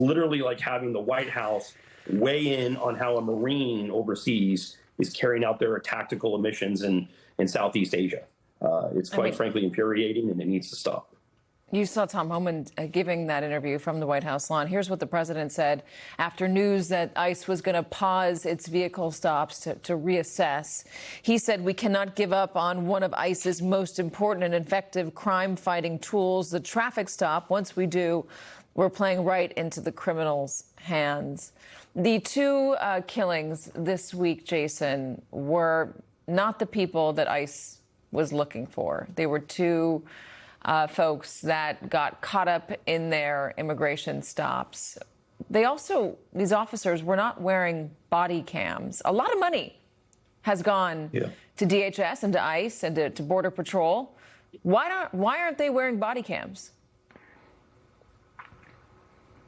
literally like having the White House weigh in on how a Marine overseas is carrying out their tactical missions in Southeast Asia. It's quite frankly infuriating, and it needs to stop. You saw Tom Homan giving that interview from the White House lawn. Here's what the president said after news that ICE was going to pause its vehicle stops to reassess. He said, "We cannot give up on one of ICE's most important and effective crime-fighting tools, the traffic stop. Once we do, we're playing right into the criminals' hands." The two killings this week, Jason, were not the people that ICE was looking for. They were two folks that got caught up in their immigration stops. These officers were not wearing body cams. A lot of money has gone to DHS and to ICE and to Border Patrol. Why aren't they wearing body cams?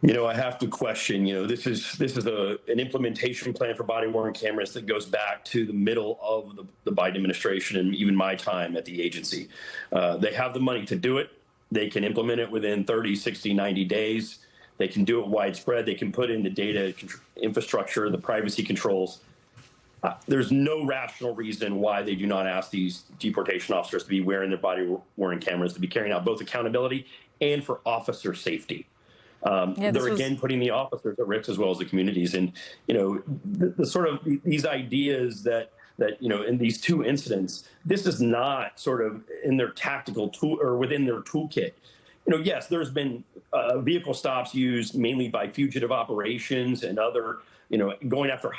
I have to question, this is an implementation plan for body-worn cameras that goes back to the middle of the Biden administration and even my time at the agency. They have the money to do it. They can implement it within 30, 60, 90 days. They can do it widespread. They can put in the data infrastructure, the privacy controls. There's no rational reason why they do not ask these deportation officers to be wearing their body-worn cameras, to be carrying out both accountability and for officer safety. They're again putting the officers at risk as well as the communities. And, the sort of these ideas that in these two incidents, this is not sort of in their tactical tool or within their toolkit. Yes, there's been vehicle stops used mainly by fugitive operations and other, going after,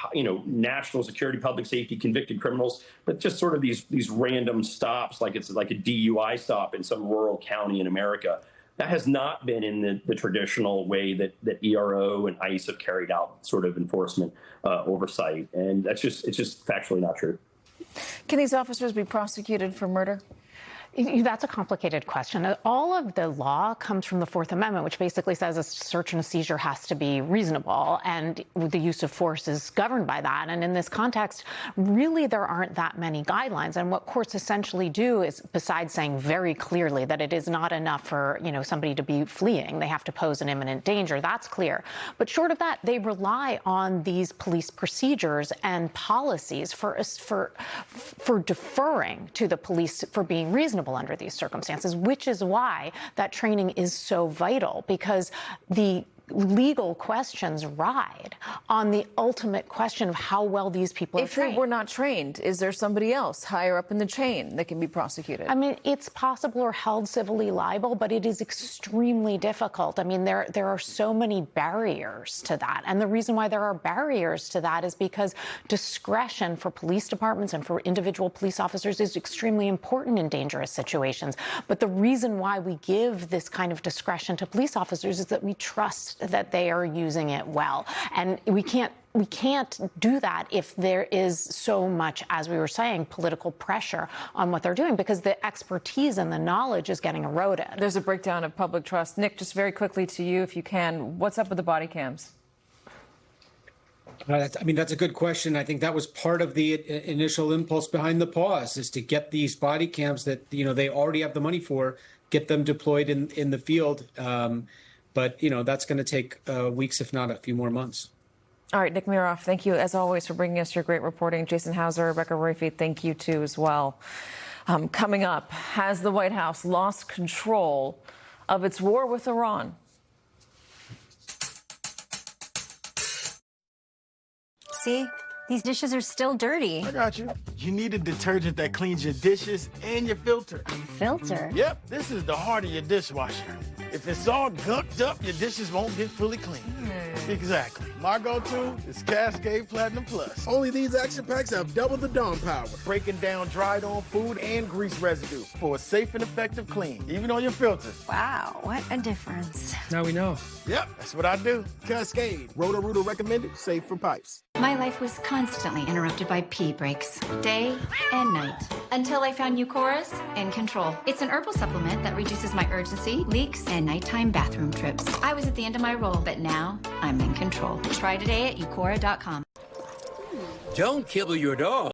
national security, public safety, convicted criminals, but just sort of these random stops, like it's like a DUI stop in some rural county in America. That has not been in the traditional way that ERO and ICE have carried out sort of enforcement oversight. And it's just factually not true. Can these officers be prosecuted for murder? That's a complicated question. All of the law comes from the Fourth Amendment, which basically says a search and a seizure has to be reasonable, and the use of force is governed by that. And in this context, really, there aren't that many guidelines. And what courts essentially do is, besides saying very clearly that it is not enough for, somebody to be fleeing, they have to pose an imminent danger, that's clear. But short of that, they rely on these police procedures and policies for deferring to the police for being reasonable under these circumstances, which is why that training is so vital, because the legal questions ride on the ultimate question of how well these people are trained. If they were not trained, is there somebody else higher up in the chain that can be prosecuted? I mean, it's possible or held civilly liable, but it is extremely difficult. I mean, there are so many barriers to that. And the reason why there are barriers to that is because discretion for police departments and for individual police officers is extremely important in dangerous situations. But the reason why we give this kind of discretion to police officers is that we trust that they are using it well. And we can't do that if there is so much, as we were saying, political pressure on what they're doing, because the expertise and the knowledge is getting eroded. There's a breakdown of public trust. Nick, just very quickly to you, if you can, what's up with the body cams? That's a good question. I think that was part of the initial impulse behind the pause, is to get these body cams that, they already have the money for, get them deployed in the field. But, that's going to take weeks, if not a few more months. All right, Nick Miroff, thank you, as always, for bringing us your great reporting. Jason Hauser, Rebecca Royfe, thank you, too, as well. Coming up, has the White House lost control of its war with Iran? See? These dishes are still dirty. I got you. You need a detergent that cleans your dishes and your filter. Filter? Yep, this is the heart of your dishwasher. If it's all gunked up, your dishes won't get fully clean. Exactly. My go-to is Cascade Platinum Plus. Only these action packs have double the Dawn power, breaking down dried-on food and grease residue for a safe and effective clean, even on your filters. Wow, what a difference. Now we know. Yep, that's what I do. Cascade. Roto-Rooter recommended, safe for pipes. My life was constantly interrupted by pee breaks, day and night, until I found Eucora's In Control. It's an herbal supplement that reduces my urgency, leaks, and nighttime bathroom trips. I was at the end of my role, but now I'm in control. Try today at Eucora.com. Don't kibble your dog.